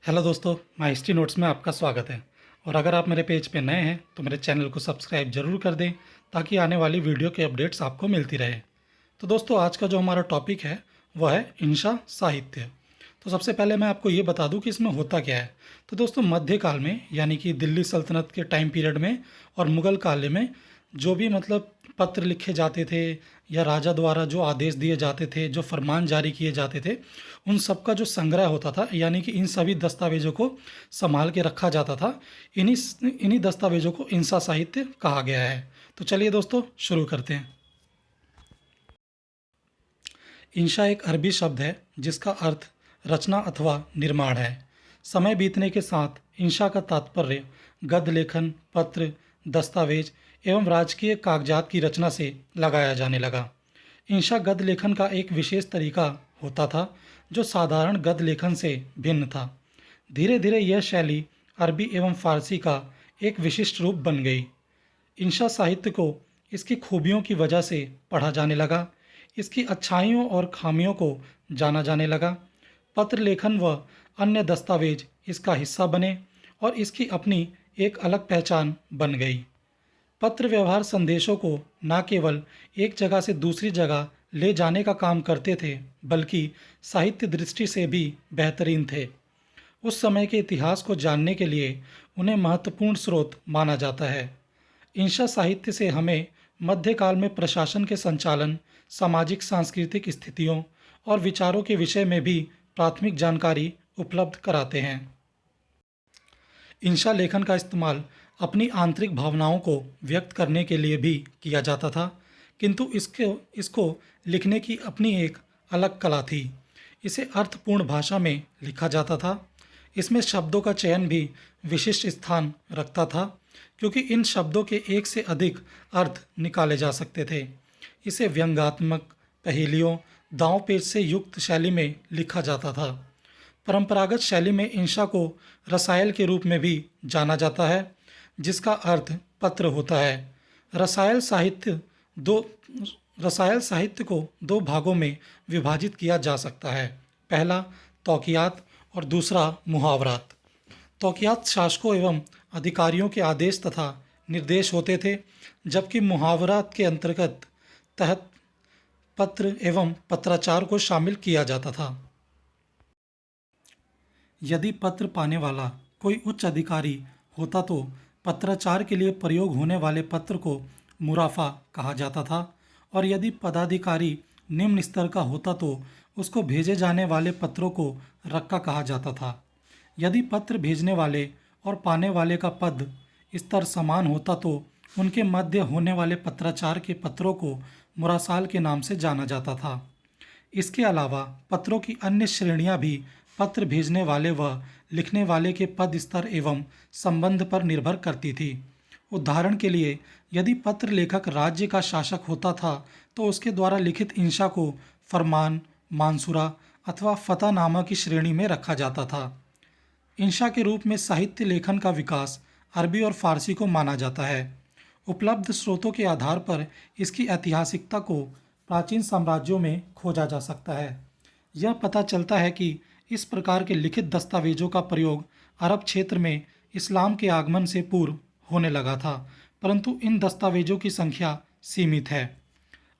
Hello दोस्तों, my history notes में आपका स्वागत है। और अगर आप मेरे पेज पे नए हैं तो मेरे चैनल को सब्सक्राइब ज़रूर कर दें ताकि आने वाली वीडियो के अपडेट्स आपको मिलती रहे। तो दोस्तों, आज का जो हमारा टॉपिक है वह है इंशा साहित्य। तो सबसे पहले मैं आपको ये बता दूं कि इसमें होता क्या है। तो दोस्तों, मध्यकाल में यानी कि दिल्ली सल्तनत के टाइम पीरियड में और मुग़ल काल में जो भी पत्र लिखे जाते थे या राजा द्वारा जो आदेश दिए जाते थे, जो फरमान जारी किए जाते थे, उन सब का जो संग्रह होता था, यानी कि इन सभी दस्तावेज़ों को संभाल के रखा जाता था। इन्हीं दस्तावेज़ों को इंसा साहित्य कहा गया है। तो चलिए दोस्तों, शुरू करते हैं। इंशा एक अरबी शब्द है जिसका अर्थ रचना अथवा निर्माण है। समय बीतने के साथ इंशा का तात्पर्य गद्य लेखन, पत्र, दस्तावेज एवं राजकीय कागजात की रचना से लगाया जाने लगा। इंशा गद्य लेखन का एक विशेष तरीका होता था जो साधारण गद्य लेखन से भिन्न था। धीरे धीरे यह शैली अरबी एवं फारसी का एक विशिष्ट रूप बन गई। इंशा साहित्य को इसकी खूबियों की वजह से पढ़ा जाने लगा, इसकी अच्छाइयों और खामियों को जाना जाने लगा। पत्र लेखन व अन्य दस्तावेज इसका हिस्सा बने और इसकी अपनी एक अलग पहचान बन गई। पत्र व्यवहार संदेशों को न केवल एक जगह से दूसरी जगह ले जाने का काम करते थे, बल्कि साहित्य दृष्टि से भी बेहतरीन थे। उस समय के इतिहास को जानने के लिए उन्हें महत्वपूर्ण स्रोत माना जाता है। इंशा साहित्य से हमें मध्यकाल में प्रशासन के संचालन, सामाजिक सांस्कृतिक स्थितियों और विचारों के विषय में भी प्राथमिक जानकारी उपलब्ध कराते हैं। इंशा लेखन का इस्तेमाल अपनी आंतरिक भावनाओं को व्यक्त करने के लिए भी किया जाता था, किंतु इसको लिखने की अपनी एक अलग कला थी। इसे अर्थपूर्ण भाषा में लिखा जाता था। इसमें शब्दों का चयन भी विशिष्ट स्थान रखता था, क्योंकि इन शब्दों के एक से अधिक अर्थ निकाले जा सकते थे। इसे व्यंग्यात्मक, पहेलियों, दांव पेच से युक्त शैली में लिखा जाता था। परंपरागत शैली में इंशा को रसायल के रूप में भी जाना जाता है, जिसका अर्थ पत्र होता है। रसायल साहित्य दो रसायल साहित्य को दो भागों में विभाजित किया जा सकता है। पहला तौकियात और दूसरा मुहावरात। तौकियात शासकों एवं अधिकारियों के आदेश तथा निर्देश होते थे, जबकि मुहावरात के अंतर्गत तहत पत्र एवं पत्राचार को शामिल किया जाता था। यदि पत्र पाने वाला कोई उच्च अधिकारी होता तो पत्राचार के लिए प्रयोग होने वाले पत्र को मुराफा कहा जाता था, और यदि पदाधिकारी निम्न स्तर का होता तो उसको भेजे जाने वाले पत्रों को रक्का कहा जाता था। यदि पत्र भेजने वाले और पाने वाले का पद स्तर समान होता तो उनके मध्य होने वाले पत्राचार के पत्रों को मुरासाल के नाम से जाना जाता था। इसके अलावा पत्रों की अन्य श्रेणियां भी पत्र भेजने वाले व लिखने वाले के पद स्तर एवं संबंध पर निर्भर करती थी। उदाहरण के लिए, यदि पत्र लेखक राज्य का शासक होता था तो उसके द्वारा लिखित इंशा को फरमान, मानसूरा अथवा फतहनामा की श्रेणी में रखा जाता था। इंशा के रूप में साहित्य लेखन का विकास अरबी और फारसी को माना जाता है। उपलब्ध स्रोतों के आधार पर इसकी ऐतिहासिकता को प्राचीन साम्राज्यों में खोजा जा सकता है। यह पता चलता है कि इस प्रकार के लिखित दस्तावेजों का प्रयोग अरब क्षेत्र में इस्लाम के आगमन से पूर्व होने लगा था, परंतु इन दस्तावेजों की संख्या सीमित है।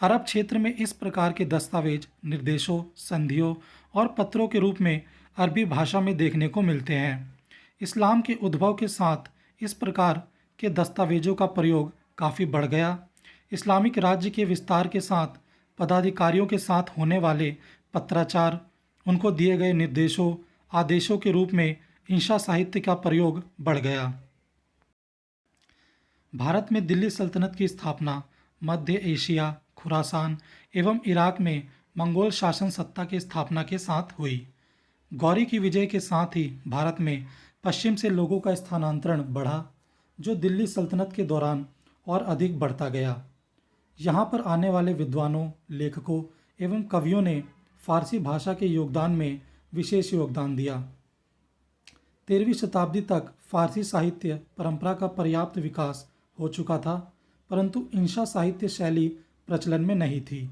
अरब क्षेत्र में इस प्रकार के दस्तावेज निर्देशों, संधियों और पत्रों के रूप में अरबी भाषा में देखने को मिलते हैं। इस्लाम के उद्भव के साथ इस प्रकार के दस्तावेजों का प्रयोग काफ़ी बढ़ गया। इस्लामिक राज्य के विस्तार के साथ पदाधिकारियों के साथ होने वाले पत्राचार, उनको दिए गए निर्देशों, आदेशों के रूप में इंशा साहित्य का प्रयोग बढ़ गया। भारत में दिल्ली सल्तनत की स्थापना मध्य एशिया, खुरासान एवं इराक में मंगोल शासन सत्ता की स्थापना के साथ हुई। गौरी की विजय के साथ ही भारत में पश्चिम से लोगों का स्थानांतरण बढ़ा, जो दिल्ली सल्तनत के दौरान और अधिक बढ़ता गया। यहाँ पर आने वाले विद्वानों, लेखकों एवं कवियों ने फारसी भाषा के योगदान में विशेष योगदान दिया। 13वीं शताब्दी तक फारसी साहित्य परंपरा का पर्याप्त विकास हो चुका था, परंतु इंशा साहित्य शैली प्रचलन में नहीं थी।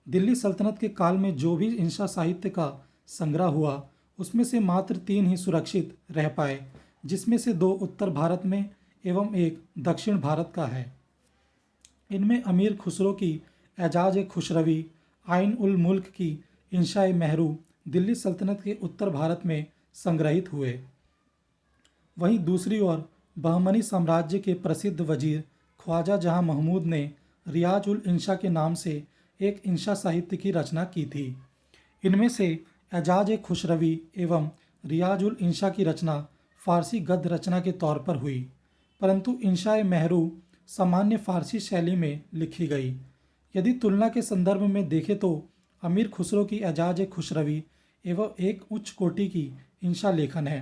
दिल्ली सल्तनत के काल में जो भी इंशा साहित्य का संग्रह हुआ उसमें से मात्र 3 ही सुरक्षित रह पाए, जिसमें से 2 उत्तर भारत में एवं एक दक्षिण भारत का है। इनमें अमीर खुसरो की एजाज ए खुशरवी, आइन उल मुल्क की इंशाए महरू दिल्ली सल्तनत के उत्तर भारत में संग्रहित हुए। वहीं दूसरी ओर बहमनी साम्राज्य के प्रसिद्ध वजीर ख्वाजा जहां महमूद ने रियाज उल इंशा के नाम से एक इंशा साहित्य की रचना की थी। इनमें से एजाज ए खुशरवी एवं रियाज उल इंशा की रचना फारसी गद्य रचना के तौर पर हुई, परंतु इंशाए महरू सामान्य फारसी शैली में लिखी गई। यदि तुलना के संदर्भ में देखें तो अमीर खुसरो की एजाज ए खुशरवी एवं एक उच्च कोटि की इंशा लेखन है।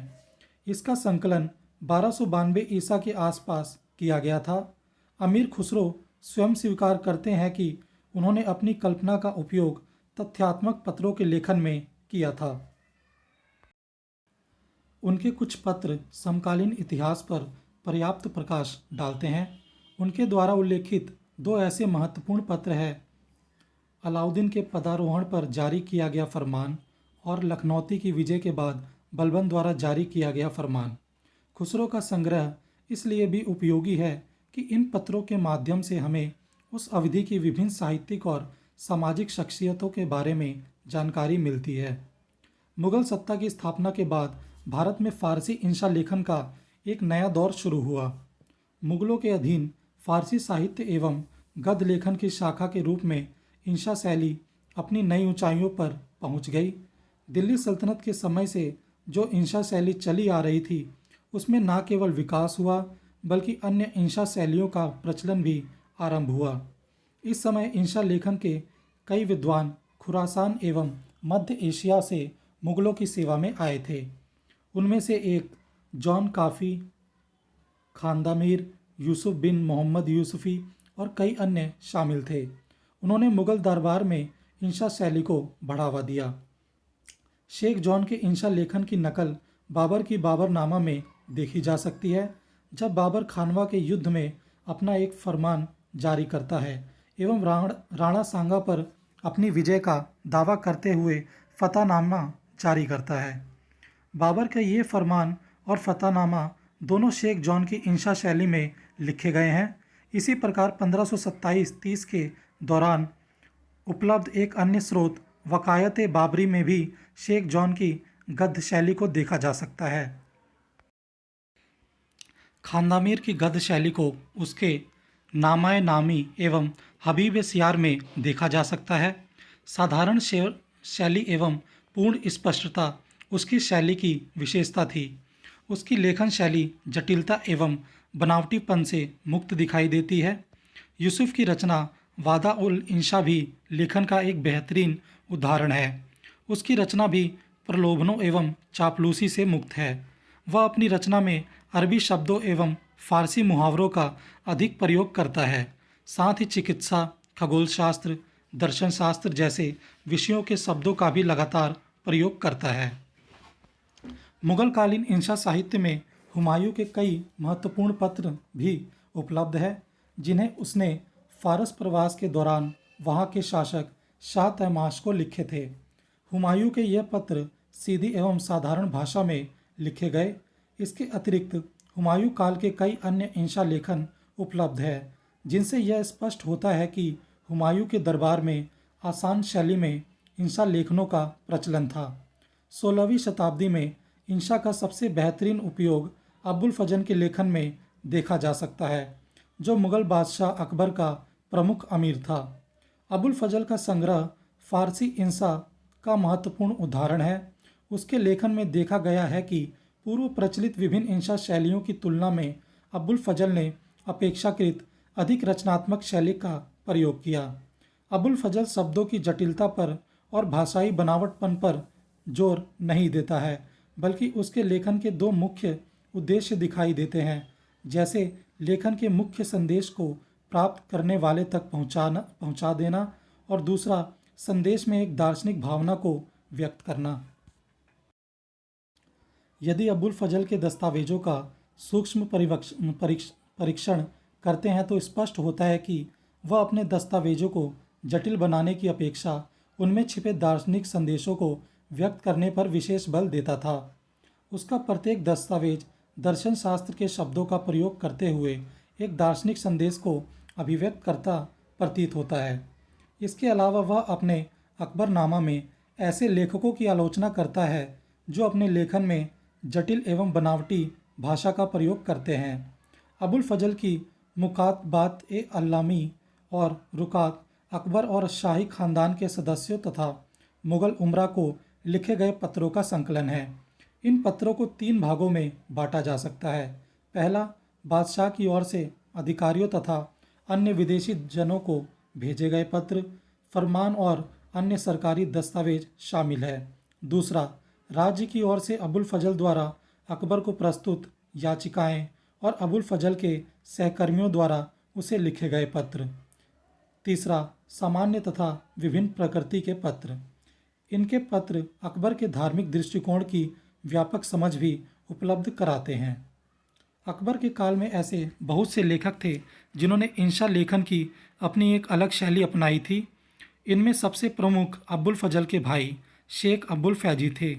इसका संकलन 1292 ईसा के आसपास किया गया था। अमीर खुसरो स्वयं स्वीकार करते हैं कि उन्होंने अपनी कल्पना का उपयोग तथ्यात्मक पत्रों के लेखन में किया था। उनके कुछ पत्र समकालीन इतिहास पर पर्याप्त प्रकाश डालते हैं। उनके द्वारा उल्लेखित 2 ऐसे महत्वपूर्ण पत्र हैं: अलाउद्दीन के पदारोहण पर जारी किया गया फरमान और लखनौती की विजय के बाद बलबन द्वारा जारी किया गया फरमान। खुसरो का संग्रह इसलिए भी उपयोगी है कि इन पत्रों के माध्यम से हमें उस अवधि की विभिन्न साहित्यिक और सामाजिक शख्सियतों के बारे में जानकारी मिलती है। मुगल सत्ता की स्थापना के बाद भारत में फारसी इंशा लेखन का एक नया दौर शुरू हुआ। मुगलों के अधीन फारसी साहित्य एवं गद्य लेखन की शाखा के रूप में इंशा शैली अपनी नई ऊंचाइयों पर पहुंच गई। दिल्ली सल्तनत के समय से जो इंशा शैली चली आ रही थी, उसमें न केवल विकास हुआ बल्कि अन्य इंशा शैलियों का प्रचलन भी आरंभ हुआ। इस समय इंशा लेखन के कई विद्वान खुरासान एवं मध्य एशिया से मुगलों की सेवा में आए थे। उनमें से एक जॉन काफ़ी, खानदामीर, यूसुफ बिन मोहम्मद यूसुफ़ी और कई अन्य शामिल थे। उन्होंने मुगल दरबार में इंशा शैली को बढ़ावा दिया। शेख जॉन के इंशा लेखन की नकल बाबर की बाबरनामा में देखी जा सकती है, जब बाबर खानवा के युद्ध में अपना एक फरमान जारी करता है एवं राणा सांगा पर अपनी विजय का दावा करते हुए फतहनामा जारी करता है। बाबर का ये फरमान और फतहनामा दोनों शेख जॉन की इंशा शैली में लिखे गए हैं। इसी प्रकार 1527-30 के दौरान उपलब्ध एक अन्य स्रोत वकायत बाबरी में भी शेख जॉन की गद्य शैली को देखा जा सकता है। खानदामीर की गद्य शैली को उसके नामाए नामी एवं हबीब सियार में देखा जा सकता है। साधारण शैली एवं पूर्ण स्पष्टता उसकी शैली की विशेषता थी। उसकी लेखन शैली जटिलता एवं बनावटीपन से मुक्त दिखाई देती है। यूसुफ की रचना वादा उल इंशा भी लेखन का एक बेहतरीन उदाहरण है। उसकी रचना भी प्रलोभनों एवं चापलूसी से मुक्त है। वह अपनी रचना में अरबी शब्दों एवं फारसी मुहावरों का अधिक प्रयोग करता है। साथ ही चिकित्सा, खगोलशास्त्र, दर्शन शास्त्र जैसे विषयों के शब्दों का भी लगातार प्रयोग करता है। मुगलकालीन इंशा साहित्य में हुमायूं के कई महत्वपूर्ण पत्र भी उपलब्ध हैं, जिन्हें उसने फारस प्रवास के दौरान वहाँ के शासक शाह तहमाश को लिखे थे। हुमायूं के यह पत्र सीधी एवं साधारण भाषा में लिखे गए। इसके अतिरिक्त हुमायूं काल के कई अन्य इंशा लेखन उपलब्ध है, जिनसे यह स्पष्ट होता है कि हुमायूं के दरबार में आसान शैली में इंशा लेखनों का प्रचलन था। 16वीं शताब्दी में इंशा का सबसे बेहतरीन उपयोग अबुल फजल के लेखन में देखा जा सकता है, जो मुगल बादशाह अकबर का प्रमुख अमीर था। अबुल फजल का संग्रह फारसी इंशा का महत्वपूर्ण उदाहरण है। उसके लेखन में देखा गया है कि पूर्व प्रचलित विभिन्न इंशा शैलियों की तुलना में अबुल फजल ने अपेक्षाकृत अधिक रचनात्मक शैली का प्रयोग किया। अबुल फजल शब्दों की जटिलता पर और भाषाई बनावटपन पर जोर नहीं देता है, बल्कि उसके लेखन के 2 मुख्य उद्देश्य दिखाई देते हैं, जैसे लेखन के मुख्य संदेश को प्राप्त करने वाले तक पहुंचा देना और दूसरा संदेश में एक दार्शनिक भावना को व्यक्त करना। यदि अबुल फजल के दस्तावेजों का सूक्ष्म परीक्षण करते हैं तो स्पष्ट होता है कि वह अपने दस्तावेजों को जटिल बनाने की अपेक्षा उनमें छिपे दार्शनिक संदेशों को व्यक्त करने पर विशेष बल देता था। उसका प्रत्येक दस्तावेज दर्शन शास्त्र के शब्दों का प्रयोग करते हुए एक दार्शनिक संदेश को अभिव्यक्त करता प्रतीत होता है। इसके अलावा वह अपने अकबरनामा में ऐसे लेखकों की आलोचना करता है जो अपने लेखन में जटिल एवं बनावटी भाषा का प्रयोग करते हैं। अबुल फजल की मुकातबात ए अल्लामी और रुकात अकबर और शाही खानदान के सदस्यों तथा मुगल उमरा को लिखे गए पत्रों का संकलन है। इन पत्रों को 3 भागों में बांटा जा सकता है। पहला, बादशाह की ओर से अधिकारियों तथा अन्य विदेशी जनों को भेजे गए पत्र, फरमान और अन्य सरकारी दस्तावेज शामिल है। दूसरा, राज्य की ओर से अबुल फजल द्वारा अकबर को प्रस्तुत याचिकाएं और अबुल फजल के सहकर्मियों द्वारा उसे लिखे गए पत्र। तीसरा, सामान्य तथा विभिन्न प्रकृति के पत्र। इनके पत्र अकबर के धार्मिक दृष्टिकोण की व्यापक समझ भी उपलब्ध कराते हैं। अकबर के काल में ऐसे बहुत से लेखक थे जिन्होंने इंशा लेखन की अपनी एक अलग शैली अपनाई थी। इनमें सबसे प्रमुख अबुल फजल के भाई शेख अबुल फैजी थे।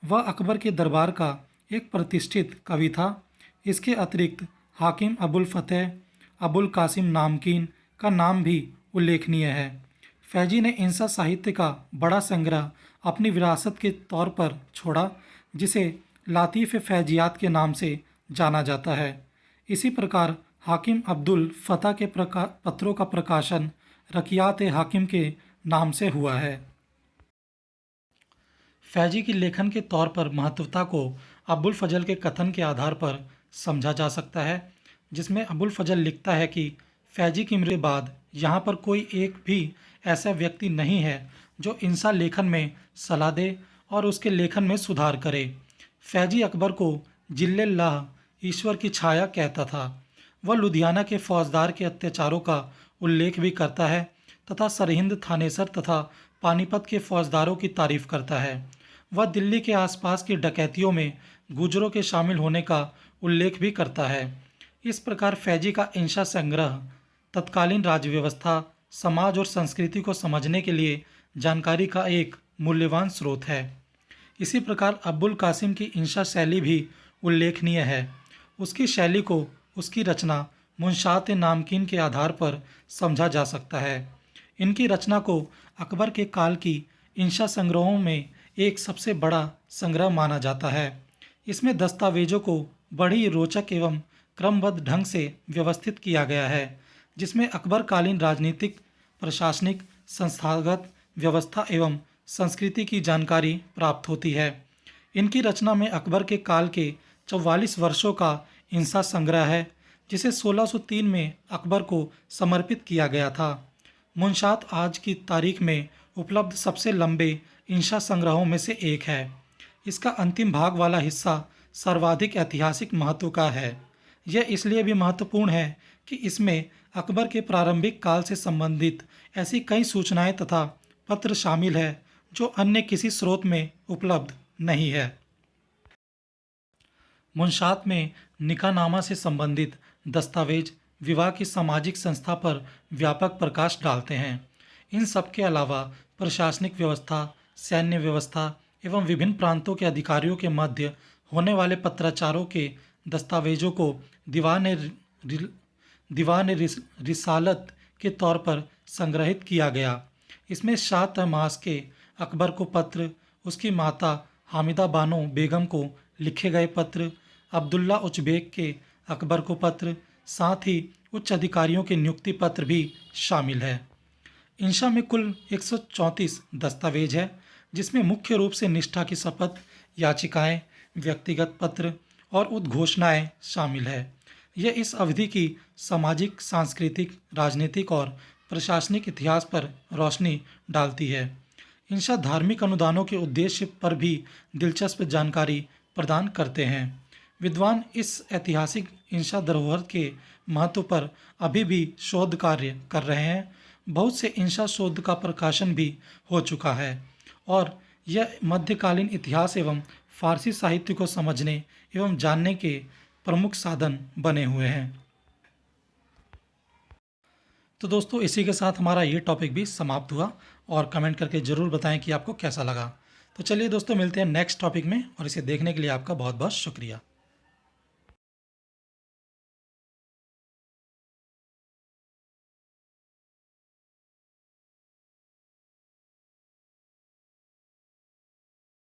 वह अकबर के दरबार का एक प्रतिष्ठित कवि था। इसके अतिरिक्त हाकिम अबुल फतेह, अबुल कासिम नामकीन का नाम भी उल्लेखनीय है। फैजी ने इंसा साहित्य का बड़ा संग्रह अपनी विरासत के तौर पर छोड़ा, जिसे लातीफ़ फैजियात के नाम से जाना जाता है। इसी प्रकार हाकिम अब्दुल फतह के पत्रों का प्रकाशन रकियात ए हाकिम के नाम से हुआ है। फैजी की लेखन के तौर पर महत्वता को अबुल फजल के कथन के आधार पर समझा जा सकता है, जिसमें अबुल फजल लिखता है कि फैजी की मृत्यु के बाद यहाँ पर कोई एक भी ऐसा व्यक्ति नहीं है जो इंसा लेखन में सलाह दे और उसके लेखन में सुधार करे। फैजी अकबर को जिल्लल्लाह, ईश्वर की छाया कहता था। वह लुधियाना के फौजदार के अत्याचारों का उल्लेख भी करता है तथा सरहिंद, थानेसर तथा पानीपत के फौजदारों की तारीफ करता है। वह दिल्ली के आसपास की डकैतियों में गुजरों के शामिल होने का उल्लेख भी करता है। इस प्रकार फैजी का इंशा संग्रह तत्कालीन राज्य व्यवस्था, समाज और संस्कृति को समझने के लिए जानकारी का एक मूल्यवान स्रोत है। इसी प्रकार अब्बुल कासिम की इंशा शैली भी उल्लेखनीय है। उसकी शैली को उसकी रचना मुंशात नामकीन के आधार पर समझा जा सकता है। इनकी रचना को अकबर के काल की इंशा संग्रहों में एक सबसे बड़ा संग्रह माना जाता है। इसमें दस्तावेजों को बड़ी रोचक एवं क्रमबद्ध ढंग से व्यवस्थित किया गया है, जिसमें अकबरकालीन राजनीतिक, प्रशासनिक, संस्थागत व्यवस्था एवं संस्कृति की जानकारी प्राप्त होती है। इनकी रचना में अकबर के काल के 44 वर्षों का इंसा संग्रह है, जिसे 1603 में अकबर को समर्पित किया गया था। मुंशात आज की तारीख में उपलब्ध सबसे लंबे इंशा संग्रहों में से एक है। इसका अंतिम भाग वाला हिस्सा सर्वाधिक ऐतिहासिक महत्व का है। यह इसलिए भी महत्वपूर्ण है कि इसमें अकबर के प्रारंभिक काल से संबंधित ऐसी कई सूचनाएं तथा पत्र शामिल है जो अन्य किसी स्रोत में उपलब्ध नहीं है। मुंशात में निकाहनामा से संबंधित दस्तावेज विवाह की सामाजिक संस्था पर व्यापक प्रकाश डालते हैं। इन सब के अलावा प्रशासनिक व्यवस्था, सैन्य व्यवस्था एवं विभिन्न प्रांतों के अधिकारियों के मध्य होने वाले पत्राचारों के दस्तावेजों को दीवान रिसालत के तौर पर संग्रहित किया गया। इसमें शाह तहमास के अकबर को पत्र, उसकी माता हामिदा बानो बेगम को लिखे गए पत्र, अब्दुल्ला उचबेक के अकबर को पत्र, साथ ही उच्च अधिकारियों के नियुक्ति पत्र भी शामिल है। इंशा में कुल 134 दस्तावेज है, जिसमें मुख्य रूप से निष्ठा की शपथ, याचिकाएं, व्यक्तिगत पत्र और उद्घोषणाएं शामिल है। यह इस अवधि की सामाजिक, सांस्कृतिक, राजनीतिक और प्रशासनिक इतिहास पर रोशनी डालती है। इंशा धार्मिक अनुदानों के उद्देश्य पर भी दिलचस्प जानकारी प्रदान करते हैं। विद्वान इस ऐतिहासिक इंशा धरोहर के महत्व पर अभी भी शोध कार्य कर रहे हैं। बहुत से इंशा शोध का प्रकाशन भी हो चुका है और यह मध्यकालीन इतिहास एवं फारसी साहित्य को समझने एवं जानने के प्रमुख साधन बने हुए हैं। तो दोस्तों, इसी के साथ हमारा ये टॉपिक भी समाप्त हुआ और कमेंट करके ज़रूर बताएं कि आपको कैसा लगा। तो चलिए दोस्तों, मिलते हैं नेक्स्ट टॉपिक में, और इसे देखने के लिए आपका बहुत बहुत शुक्रिया।